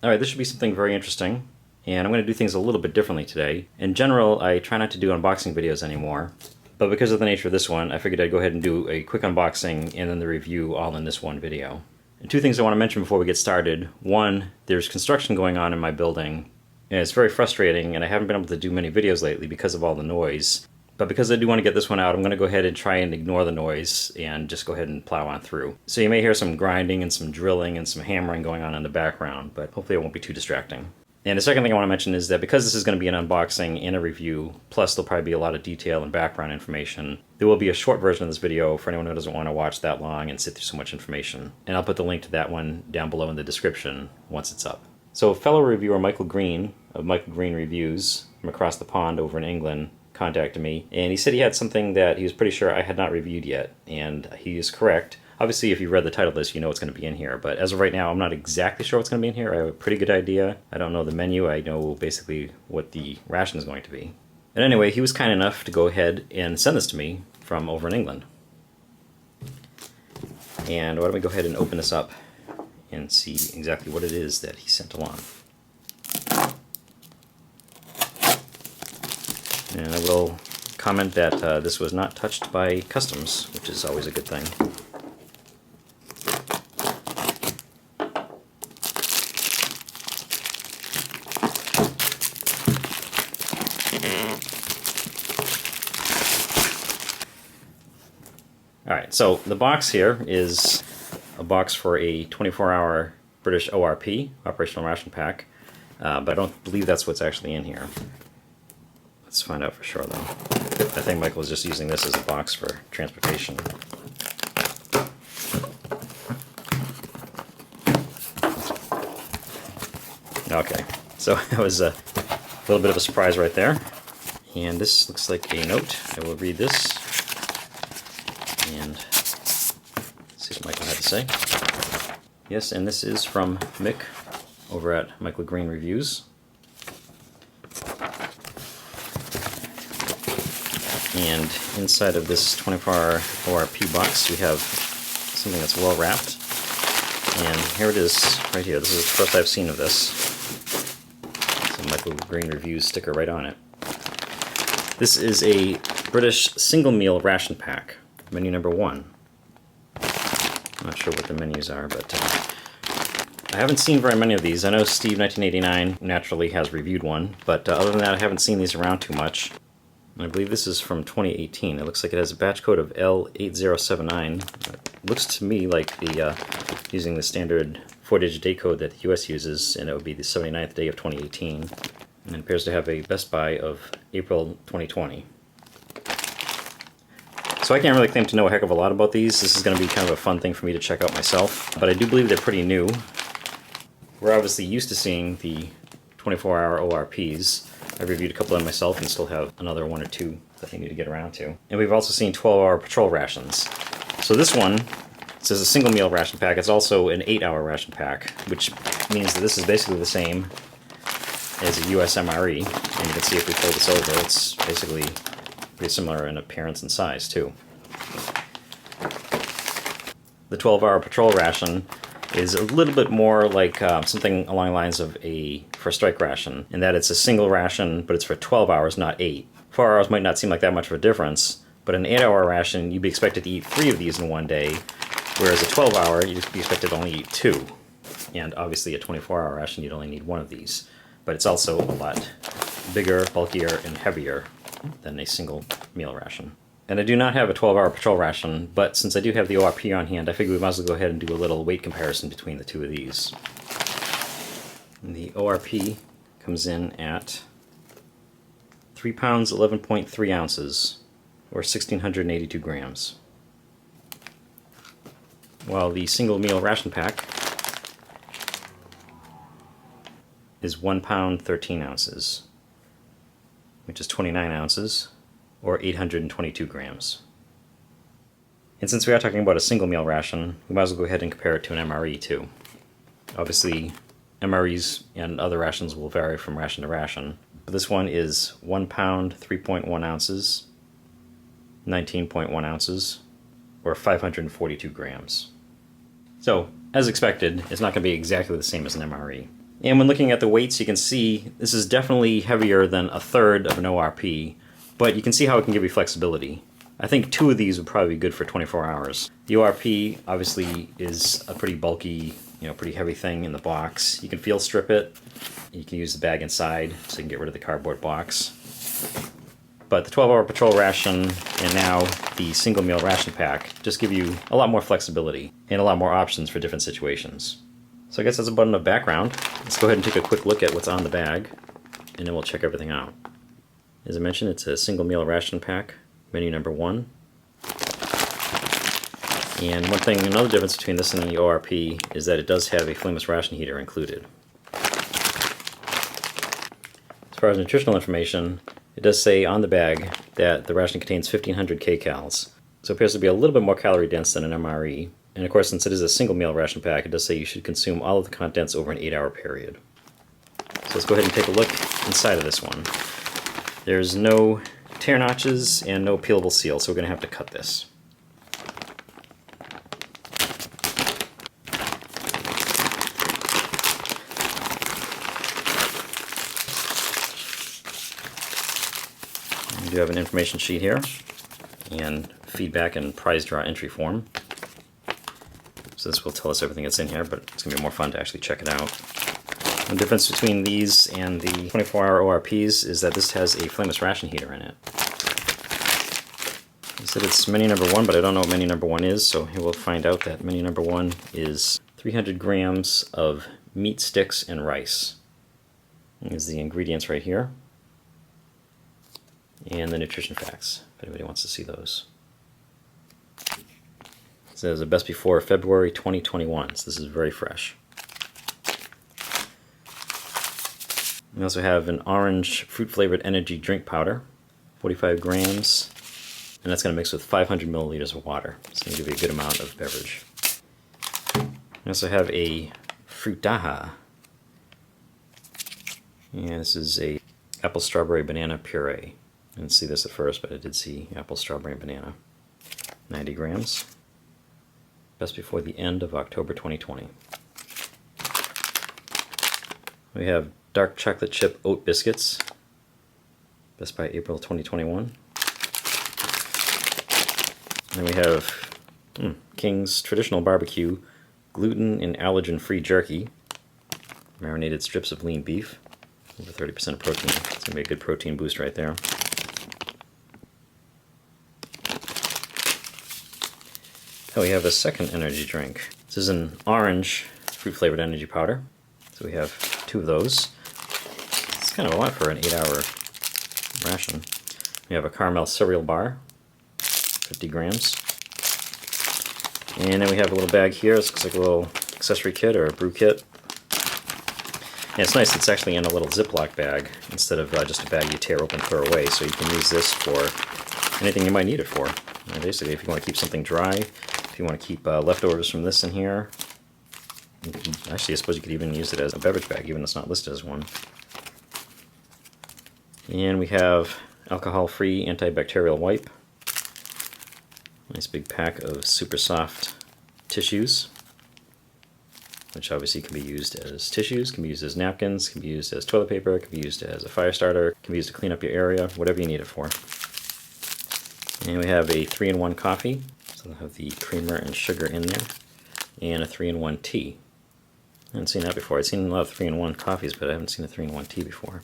Alright, this should be something very interesting, and I'm going to do things a little bit differently today. In general, I try not to do unboxing videos anymore, but because of the nature of this one, I figured I'd go ahead and do a quick unboxing and then the review all in this one video. And two things I want to mention before we get started. One, there's construction going on in my building, and it's very frustrating, and I haven't been able to do many videos lately because of all the noise. But because I do want to get this one out, I'm going to go ahead and try and ignore the noise and just go ahead and plow on through. So you may hear some grinding and some drilling and some hammering going on in the background, but hopefully it won't be too distracting. And the second thing I want to mention is that because this is going to be an unboxing and a review, plus there'll probably be a lot of detail and background information, there will be a short version of this video for anyone who doesn't want to watch that long and sit through so much information. And I'll put the link to that one down below in the description once it's up. So fellow reviewer Michael Green of Michael Green Reviews from across the pond over in England contacted me, and he said he had something that he was pretty sure I had not reviewed yet, and he is correct. Obviously, if you read the title of this, you know what's going to be in here, but as of right now, I'm not exactly sure what's going to be in here. I have a pretty good idea. I don't know the menu. I know basically what the ration is going to be. And anyway, he was kind enough to go ahead and send this to me from over in England. And why don't we go ahead and open this up and see exactly what it is that he sent along. And I will comment that this was not touched by customs, which is always a good thing. Alright, so the box here is a box for a 24-hour British ORP, Operational Ration Pack, but I don't believe that's what's actually in here. Let's find out for sure, though. I think Michael was just using this as a box for transportation. Okay, so that was a little bit of a surprise right there. And this looks like a note. I will read this and see what Michael had to say. Yes, and this is from Mick over at Michael Green Reviews. And inside of this 24-hour ORP box, we have something that's well wrapped. And here it is, right here. This is the first I've seen of this. It's a Michael Green Reviews sticker right on it. This is a British Single Meal Ration Pack, Menu No.1. I'm not sure what the menus are, but I haven't seen very many of these. I know Steve 1989 naturally has reviewed one, but other than that, I haven't seen these around too much. I believe this is from 2018. It looks like it has a batch code of L8079. It looks to me like using the standard 4-digit date code that the US uses, and it would be the 79th day of 2018. And it appears to have a best buy of April 2020. So I can't really claim to know a heck of a lot about these. This is going to be kind of a fun thing for me to check out myself, but I do believe they're pretty new. We're obviously used to seeing the 24-hour ORPs. I've reviewed a couple of them myself and still have another one or two that I need to get around to. And we've also seen 12-hour patrol rations. So this one says a single meal ration pack. It's also an 8-hour ration pack, which means that this is basically the same as a US MRE. And you can see if we fold this over, it's basically pretty similar in appearance and size too. The 12-hour patrol ration is a little bit more like something along the lines of a first strike ration, in that it's a single ration, but it's for 12 hours, not 8. 4 hours might not seem like that much of a difference, but an 8-hour ration, you'd be expected to eat 3 of these in one day, whereas a 12-hour, you'd be expected to only eat 2. And obviously a 24-hour ration, you'd only need 1 of these. But it's also a lot bigger, bulkier, and heavier than a single meal ration. And I do not have a 12-hour patrol ration, but since I do have the ORP on hand, I figure we might as well go ahead and do a little weight comparison between the two of these. And the ORP comes in at 3 pounds 11.3 ounces, or 1,682 grams. While the single meal ration pack is 1 pound 13 ounces, which is 29 ounces, or 822 grams. And since we are talking about a single meal ration, we might as well go ahead and compare it to an MRE too. Obviously, MREs and other rations will vary from ration to ration, but this one is 1 pound 3.1 ounces, 19.1 ounces, or 542 grams. So, as expected, it's not going to be exactly the same as an MRE. And when looking at the weights, you can see this is definitely heavier than a third of an ORP, but you can see how it can give you flexibility. I think 2 of these would probably be good for 24 hours. The ORP obviously is a pretty bulky, pretty heavy thing in the box. You can field strip it. You can use the bag inside so you can get rid of the cardboard box. But the 12-hour patrol ration and now the single meal ration pack just give you a lot more flexibility and a lot more options for different situations. So I guess that's about enough background. Let's go ahead and take a quick look at what's on the bag, and then we'll check everything out. As I mentioned, it's a single meal ration pack, menu number 1. And another difference between this and the ORP is that it does have a flameless ration heater included. As far as nutritional information, it does say on the bag that the ration contains 1500 kcals, so it appears to be a little bit more calorie dense than an MRE. And of course, since it is a single meal ration pack, it does say you should consume all of the contents over an 8-hour period. So let's go ahead and take a look inside of this one. There's no tear notches and no peelable seal, so we're going to have to cut this. We do have an information sheet here, and feedback and prize draw entry form. So this will tell us everything that's in here, but it's going to be more fun to actually check it out. The difference between these and the 24-hour ORPs is that this has a flameless ration heater in it. It said it's menu number 1, but I don't know what menu number 1 is, so we'll find out that menu number 1 is 300 grams of meat sticks and rice. Here's the ingredients right here. And the nutrition facts, if anybody wants to see those. It says the best before February 2021, so this is very fresh. We also have an orange fruit-flavored energy drink powder, 45 grams, and that's going to mix with 500 milliliters of water. It's going to give you a good amount of beverage. We also have a fruit daha, and this is a apple, strawberry, banana puree. I didn't see this at first, but I did see apple, strawberry, and banana. 90 grams. Best before the end of October 2020. We have dark chocolate chip oat biscuits. Best by April 2021. And then we have King's Traditional Barbecue gluten and allergen-free jerky. Marinated strips of lean beef. Over 30% of protein. It's going to be a good protein boost right there. Oh, we have a second energy drink. This is an orange fruit-flavored energy powder. So we have 2 of those. It's kind of a lot for an 8-hour ration. We have a caramel cereal bar, 50 grams. And then we have a little bag here. This looks like a little accessory kit or a brew kit. And it's nice, it's actually in a little Ziploc bag instead of just a bag you tear open and throw away. So you can use this for anything you might need it for. Basically, if you want to keep something dry, if you want to keep leftovers from this in here. Actually, I suppose you could even use it as a beverage bag, even though it's not listed as one. And we have alcohol-free antibacterial wipe. Nice big pack of super soft tissues, which obviously can be used as tissues, can be used as napkins, can be used as toilet paper, can be used as a fire starter, can be used to clean up your area, whatever you need it for. And we have a 3-in-1 coffee, so we'll have the creamer and sugar in there, and a 3-in-1 tea. I haven't seen that before. I've seen a lot of 3-in-1 coffees, but I haven't seen a 3-in-1 tea before.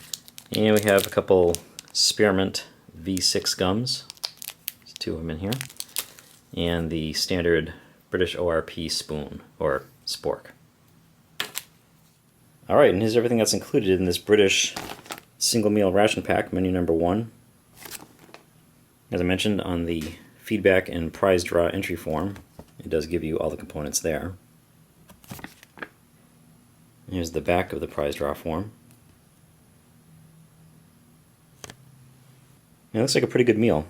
And we have a couple Spearmint V6 gums. There's 2 of them in here. And the standard British ORP spoon, or spork. Alright, and here's everything that's included in this British single meal ration pack, menu number 1. As I mentioned on the feedback and prize draw entry form, it does give you all the components there. Here's the back of the prize draw form. It looks like a pretty good meal.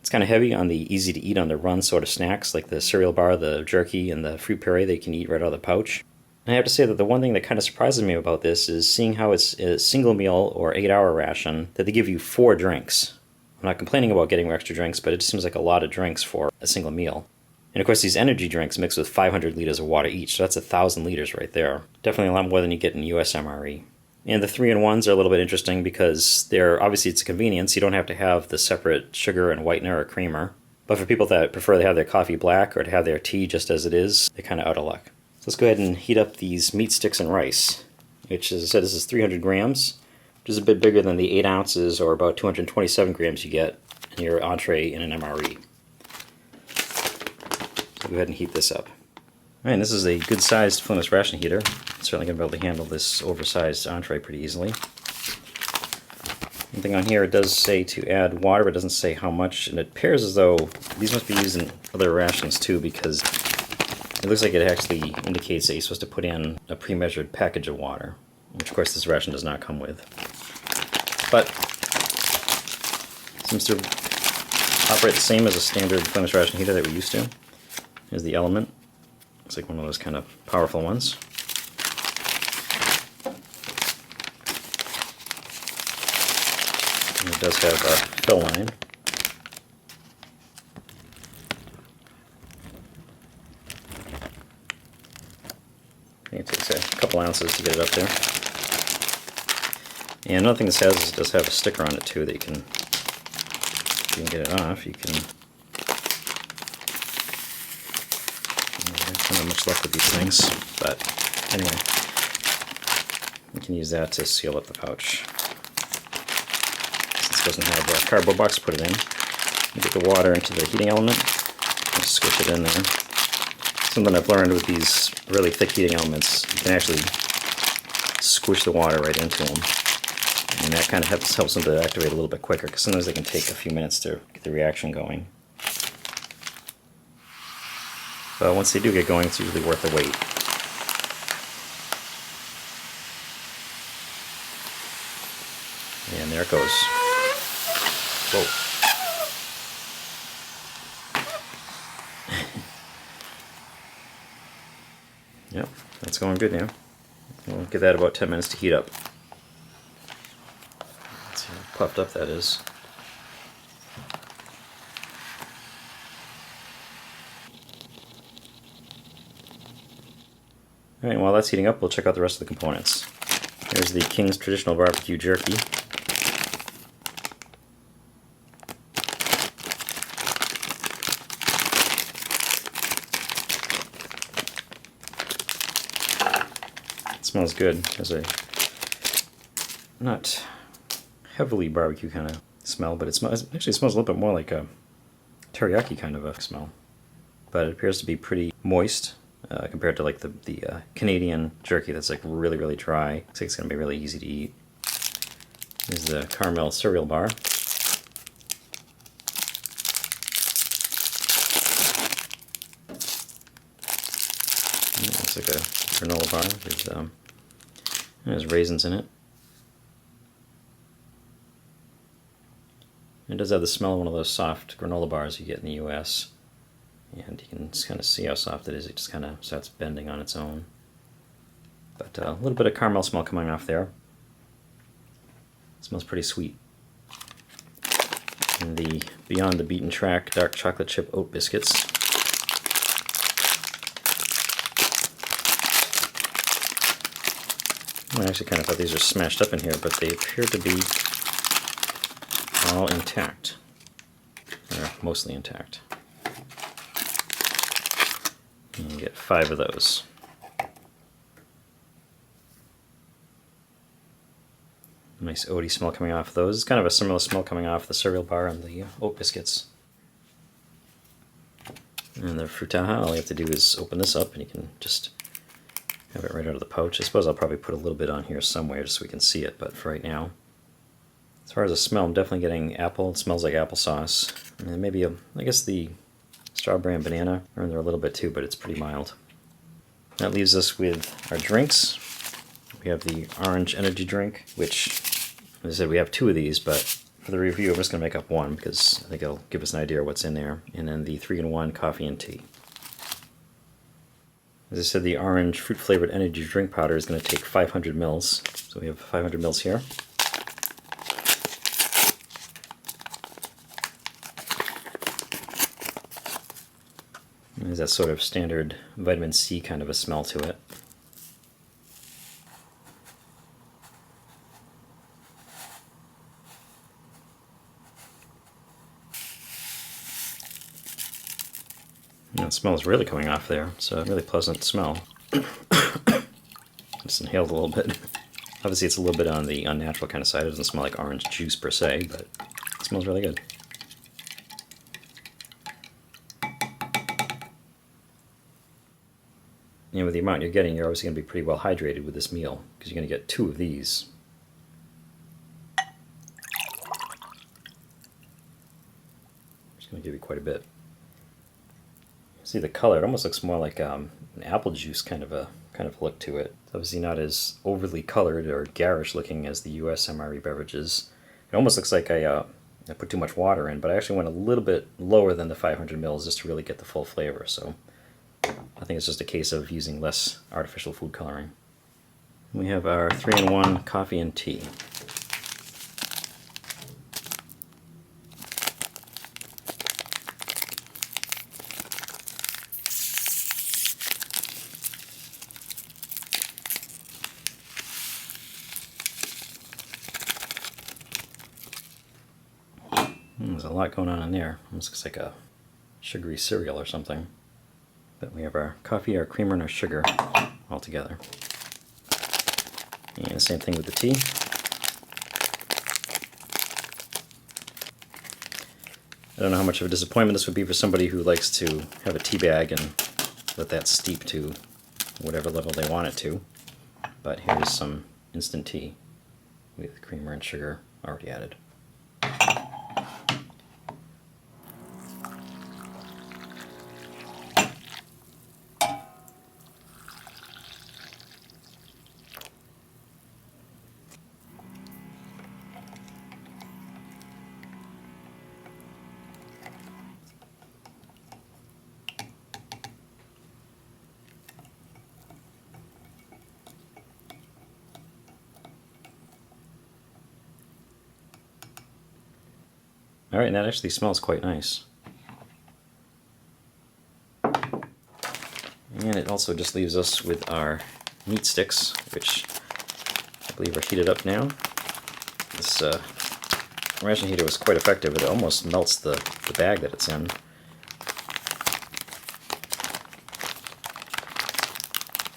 It's kind of heavy on the easy to eat on the run sort of snacks, like the cereal bar, the jerky, and the fruit puree that you can eat right out of the pouch. And I have to say that the one thing that kind of surprises me about this is seeing how it's a single meal or 8-hour ration, that they give you 4 drinks. I'm not complaining about getting extra drinks, but it just seems like a lot of drinks for a single meal. And of course, these energy drinks mix with 500 liters of water each, so that's 1,000 liters right there. Definitely a lot more than you get in US MRE. And the 3-in-1s are a little bit interesting because obviously it's a convenience. You don't have to have the separate sugar and whitener or creamer. But for people that prefer to have their coffee black or to have their tea just as it is, they're kind of out of luck. So let's go ahead and heat up these meat sticks and rice, which, as I said, this is 300 grams, which is a bit bigger than the 8 ounces or about 227 grams you get in your entree in an MRE. So go ahead and heat this up. Alright, this is a good-sized flameless ration heater. It's certainly going to be able to handle this oversized entree pretty easily. One thing on here, it does say to add water, but it doesn't say how much, and it appears as though these must be used in other rations too, because it looks like it actually indicates that you're supposed to put in a pre-measured package of water, which of course this ration does not come with. But it seems to operate the same as a standard flameless ration heater that we're used to. Here's the element. It's like one of those kind of powerful ones. And it does have a fill line. I think it takes a couple ounces to get it up there. And another thing this has is it does have a sticker on it too that you can get it off. You can. Not much luck with these things, but anyway, you can use that to seal up the pouch. Since it doesn't have a cardboard box to put it in, you get the water into the heating element, and squish it in there. Something I've learned with these really thick heating elements, you can actually squish the water right into them, and that kind of helps them to activate a little bit quicker, because sometimes they can take a few minutes to get the reaction going. But once they do get going, it's usually worth the wait. And there it goes. Whoa. Yep, that's going good now. We'll give that about 10 minutes to heat up. Let's see how puffed up that is. Alright, while that's heating up, we'll check out the rest of the components. Here's the King's Traditional Barbecue Jerky. It smells good. It has a not heavily barbecue kind of smell, but it actually smells a little bit more like a teriyaki kind of a smell. But it appears to be pretty moist. Compared to like the Canadian jerky that's like really, really dry. Looks like it's going to be really easy to eat. Here's the caramel cereal bar. It looks like a granola bar. There's raisins in it. It does have the smell of one of those soft granola bars you get in the US. And you can just kind of see how soft it is. It just kind of starts bending on its own. But a little bit of caramel smell coming off there. It smells pretty sweet. And the Beyond the Beaten Track dark chocolate chip oat biscuits. I actually kind of thought these are smashed up in here, but they appear to be all intact. Or mostly intact. And you get 5 of those. Nice oaty smell coming off of those. It's kind of a similar smell coming off the cereal bar and the oat biscuits. And the frutaha, all you have to do is open this up and you can just have it right out of the pouch. I suppose I'll probably put a little bit on here somewhere just so we can see it, but for right now. As far as the smell, I'm definitely getting apple. It smells like applesauce. And maybe, I guess the strawberry and banana are in there a little bit too, but it's pretty mild. That leaves us with our drinks. We have the orange energy drink, which, as I said, we have 2 of these, but for the review I'm just going to make up one because I think it'll give us an idea of what's in there. And then the 3-in-1 coffee and tea. As I said, the orange fruit-flavored energy drink powder is going to take 500 mils. So we have 500 mils here. There's that sort of standard vitamin C kind of a smell to it. And it smells really coming off there. It's a really pleasant smell. Just inhaled a little bit. Obviously it's a little bit on the unnatural kind of side. It doesn't smell like orange juice per se, but it smells really good. And with the amount you're getting, you're obviously going to be pretty well hydrated with this meal, because you're going to get 2 of these. It's going to give you quite a bit. See the color, it almost looks more like an apple juice kind of a look to it. It's obviously not as overly colored or garish looking as the US MRE beverages. It almost looks like I put too much water in, but I actually went a little bit lower than the 500 mils just to really get the full flavor. So I think it's just a case of using less artificial food coloring. We have our 3-in-1 coffee and tea. There's a lot going on in there. Almost looks like a sugary cereal or something. But we have our coffee, our creamer, and our sugar all together. And the same thing with the tea. I don't know how much of a disappointment this would be for somebody who likes to have a tea bag and let that steep to whatever level they want it to. But here's some instant tea with creamer and sugar already added. Alright, and that actually smells quite nice. And it also just leaves us with our meat sticks, which I believe are heated up now. This ration heater was quite effective. It almost melts the bag that it's in.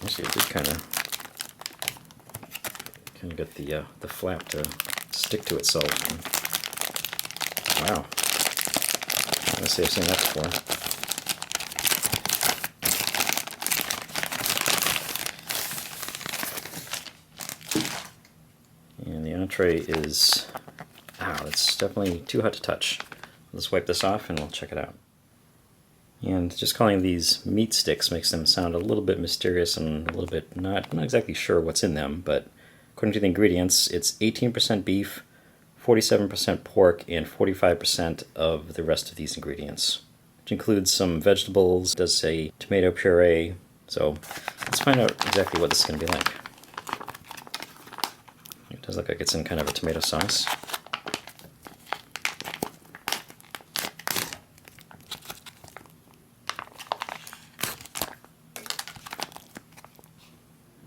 Actually, it did kind of get the flap to stick to itself. Wow. Let's see, I've seen that before. And the entree is, it's definitely too hot to touch. Let's wipe this off and we'll check it out. And just calling these meat sticks makes them sound a little bit mysterious and a little bit not exactly sure what's in them, but according to the ingredients, it's 18% beef, 47% pork, and 45% of the rest of these ingredients, which includes some vegetables. It does say tomato puree. So let's find out exactly what this is going to be like. It does look like it's in kind of a tomato sauce.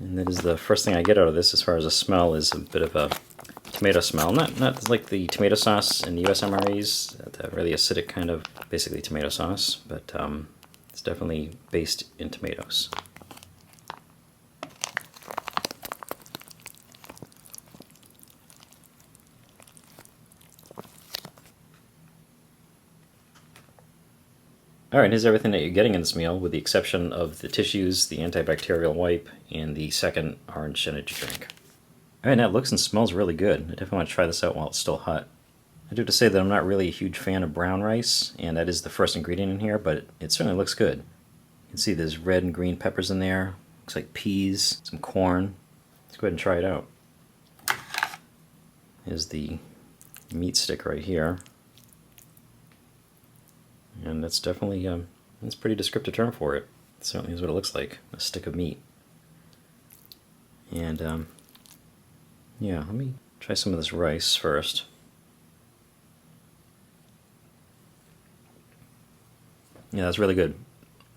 And that is the first thing I get out of this as far as a smell, is a bit of a tomato smell. Not like the tomato sauce in the US MREs, that really acidic kind of basically tomato sauce, but it's definitely based in tomatoes. Alright, here's everything that you're getting in this meal, with the exception of the tissues, the antibacterial wipe, and the second orange energy drink. Alright, that looks and smells really good. I definitely want to try this out while it's still hot. I do have to say that I'm not really a huge fan of brown rice, and that is the first ingredient in here, but it certainly looks good. You can see there's red and green peppers in there. Looks like peas, some corn. Let's go ahead and try it out. Here's the meat stick right here. And that's definitely, that's a pretty descriptive term for it. It certainly is what it looks like, a stick of meat. And, yeah, let me try some of this rice first. Yeah, that's really good.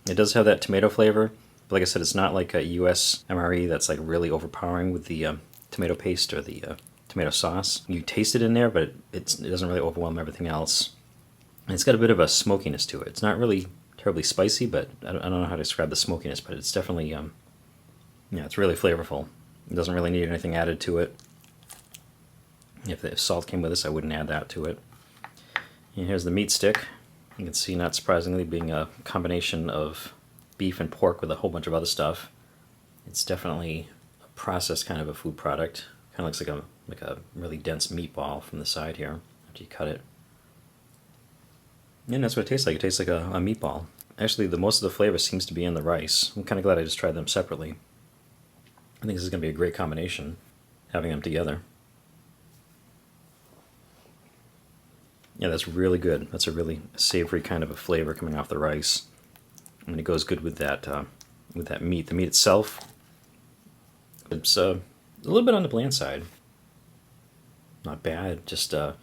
It does have that tomato flavor, but like I said, it's not like a US MRE that's like really overpowering with the tomato paste or the tomato sauce. You taste it in there, but it doesn't really overwhelm everything else. And it's got a bit of a smokiness to it. It's not really terribly spicy, but I don't know how to describe the smokiness, but it's definitely, yeah, it's really flavorful. It doesn't really need anything added to it. If salt came with this, I wouldn't add that to it. And here's the meat stick. You can see, not surprisingly, being a combination of beef and pork with a whole bunch of other stuff. It's definitely a processed kind of a food product. Kind of looks like a really dense meatball from the side here after you cut it. And that's what it tastes like. It tastes like a meatball. Actually, most of the flavor seems to be in the rice. I'm kind of glad I just tried them separately. I think this is going to be a great combination, having them together. Yeah, that's really good. That's a really savory kind of a flavor coming off the rice. And it goes good with that meat. The meat itself, it's a little bit on the bland side. Not bad, just it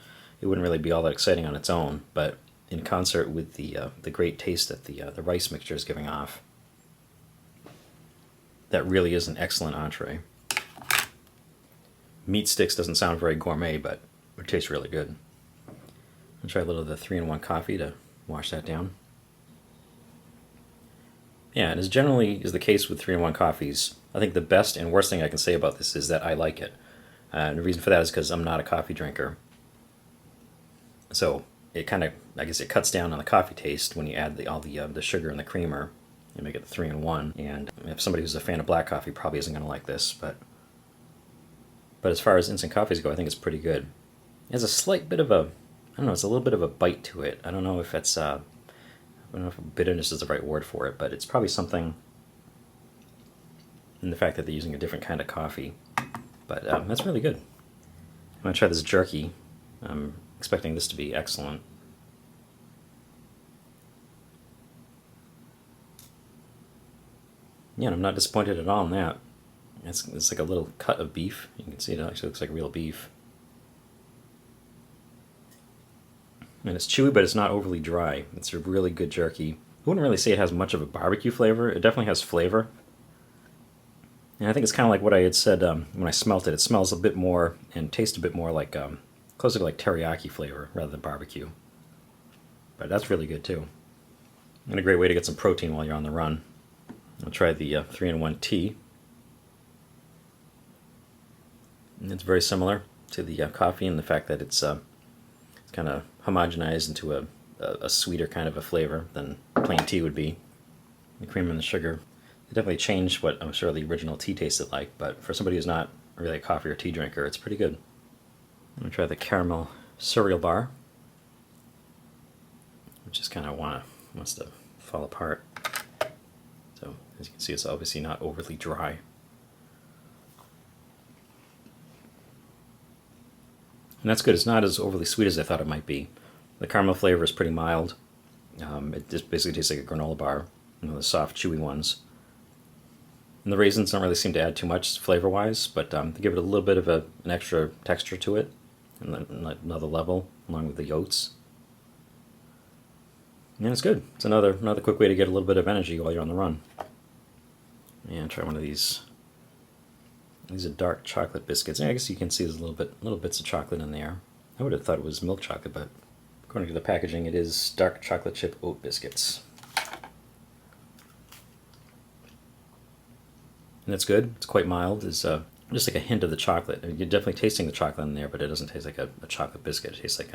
wouldn't really be all that exciting on its own, but in concert with the great taste that the rice mixture is giving off, that really is an excellent entree. Meat sticks doesn't sound very gourmet, but it tastes really good. I'll try a little of the 3-in-1 coffee to wash that down. Yeah, and as generally is the case with 3-in-1 coffees, I think the best and worst thing I can say about this is that I like it. And the reason for that is because I'm not a coffee drinker. So it kind of, I guess it cuts down on the coffee taste when you add all the sugar and the creamer and make it the 3-in-1. And if somebody who's a fan of black coffee probably isn't going to like this, but as far as instant coffees go, I think it's pretty good. It has a slight bit of a, I don't know, it's a little bit of a bite to it. I don't know if it's, I don't know if bitterness is the right word for it, but it's probably something in the fact that they're using a different kind of coffee. But that's really good. I'm going to try this jerky. I'm expecting this to be excellent. Yeah, and I'm not disappointed at all in that. It's like a little cut of beef. You can see it actually looks like real beef. And it's chewy, but it's not overly dry. It's a really good jerky. I wouldn't really say it has much of a barbecue flavor. It definitely has flavor. And I think it's kind of like what I had said when I smelt it. It smells a bit more and tastes a bit more like, closer to like teriyaki flavor rather than barbecue. But that's really good too. And a great way to get some protein while you're on the run. I'll try the 3-in-1 tea. And it's very similar to the coffee in the fact that it's kind of homogenized into a sweeter kind of a flavor than plain tea would be. The cream and the sugar, they definitely changed what I'm sure the original tea tasted like, but for somebody who's not really a coffee or tea drinker, it's pretty good. I'm going to try the caramel cereal bar, which just kind of wants to fall apart. So as you can see, it's obviously not overly dry. And that's good. It's not as overly sweet as I thought it might be. The caramel flavor is pretty mild. It just basically tastes like a granola bar, the soft, chewy ones. And the raisins don't really seem to add too much flavor-wise, but they give it a little bit of an extra texture to it, and then another level, along with the oats. And it's good. It's another quick way to get a little bit of energy while you're on the run. And try one of these. These are dark chocolate biscuits. I guess you can see there's little bits of chocolate in there. I would have thought it was milk chocolate, but according to the packaging, it is dark chocolate chip oat biscuits. And it's good. It's quite mild. It's just like a hint of the chocolate. You're definitely tasting the chocolate in there, but it doesn't taste like a chocolate biscuit. It tastes like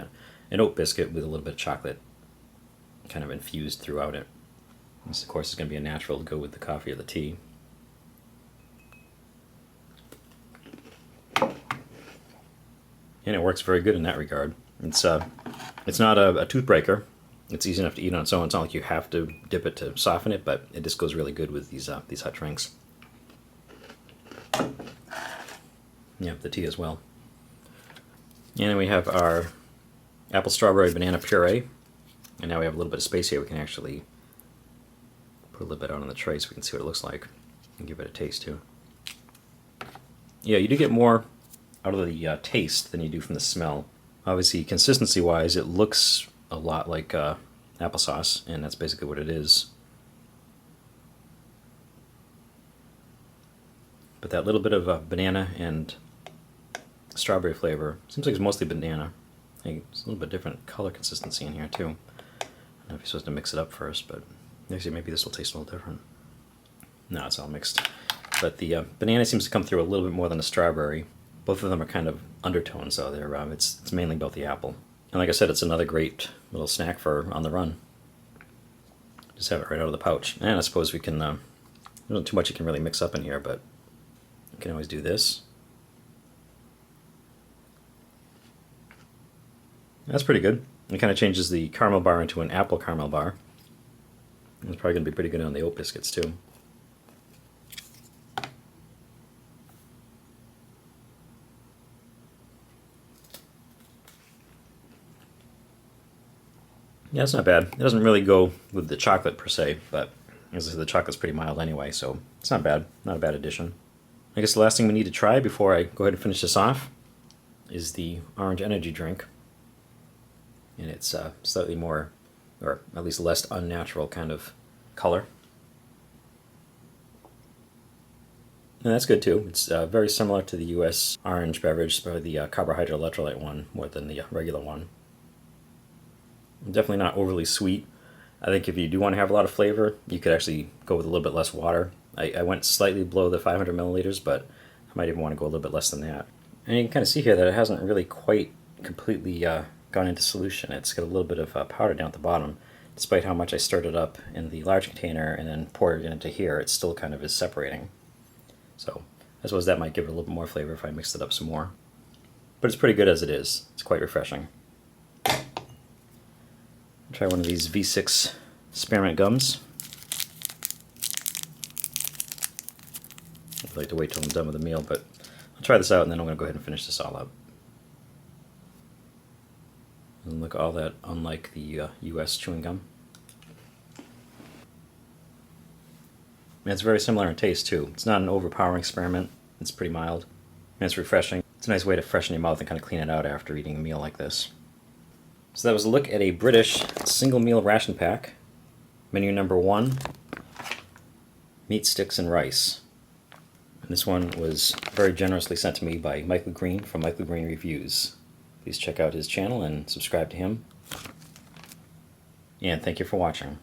an oat biscuit with a little bit of chocolate kind of infused throughout it. This, of course, is going to be a natural to go with the coffee or the tea. And it works very good in that regard. It's not a toothbreaker. It's easy enough to eat on its own. It's not like you have to dip it to soften it, but it just goes really good with these hot drinks. Yeah, the tea as well. And then we have our apple, strawberry, banana puree. And now we have a little bit of space here. We can actually put a little bit out on the tray so we can see what it looks like and give it a taste too. Yeah, you do get more out of the taste than you do from the smell. Obviously, consistency-wise, it looks a lot like applesauce, and that's basically what it is. but that little bit of banana and strawberry flavor, seems like it's mostly banana. I think it's a little bit different color consistency in here too. I don't know if you're supposed to mix it up first, but actually maybe this will taste a little different. No, it's all mixed. But the banana seems to come through a little bit more than the strawberry. Both of them are kind of undertones, though. It's mainly about the apple. And like I said, it's another great little snack for on the run. Just have it right out of the pouch. And I suppose we can, there's not too much you can really mix up in here, but you can always do this. That's pretty good. It kind of changes the caramel bar into an apple caramel bar. It's probably going to be pretty good on the oat biscuits, too. Yeah, it's not bad. It doesn't really go with the chocolate per se, but as I said, the chocolate's pretty mild anyway, so it's not bad. Not a bad addition. I guess the last thing we need to try before I go ahead and finish this off is the orange energy drink. And it's slightly more, or at least less unnatural kind of color. And that's good too. It's very similar to the US orange beverage, probably the carbohydrate electrolyte one more than the regular one. Definitely not overly sweet. I think if you do want to have a lot of flavor, you could actually go with a little bit less water. I went slightly below the 500 milliliters, but I might even want to go a little bit less than that. And you can kind of see here that it hasn't really quite completely gone into solution. It's got a little bit of powder down at the bottom. Despite how much I stirred it up in the large container and then poured it into here, it still kind of is separating. So I suppose that might give it a little bit more flavor if I mixed it up some more. But it's pretty good as it is. It's quite refreshing. Try one of these V6 spearmint gums. I'd like to wait till I'm done with the meal, but I'll try this out and then I'm going to go ahead and finish this all up. Doesn't look all that unlike the US chewing gum. And it's very similar in taste too. It's not an overpowering spearmint. It's pretty mild. And it's refreshing. It's a nice way to freshen your mouth and kind of clean it out after eating a meal like this. So that was a look at a British single meal ration pack. Menu No.1, meat sticks and rice. And this one was very generously sent to me by Michael Green from Michael Green Reviews. Please check out his channel and subscribe to him. And thank you for watching.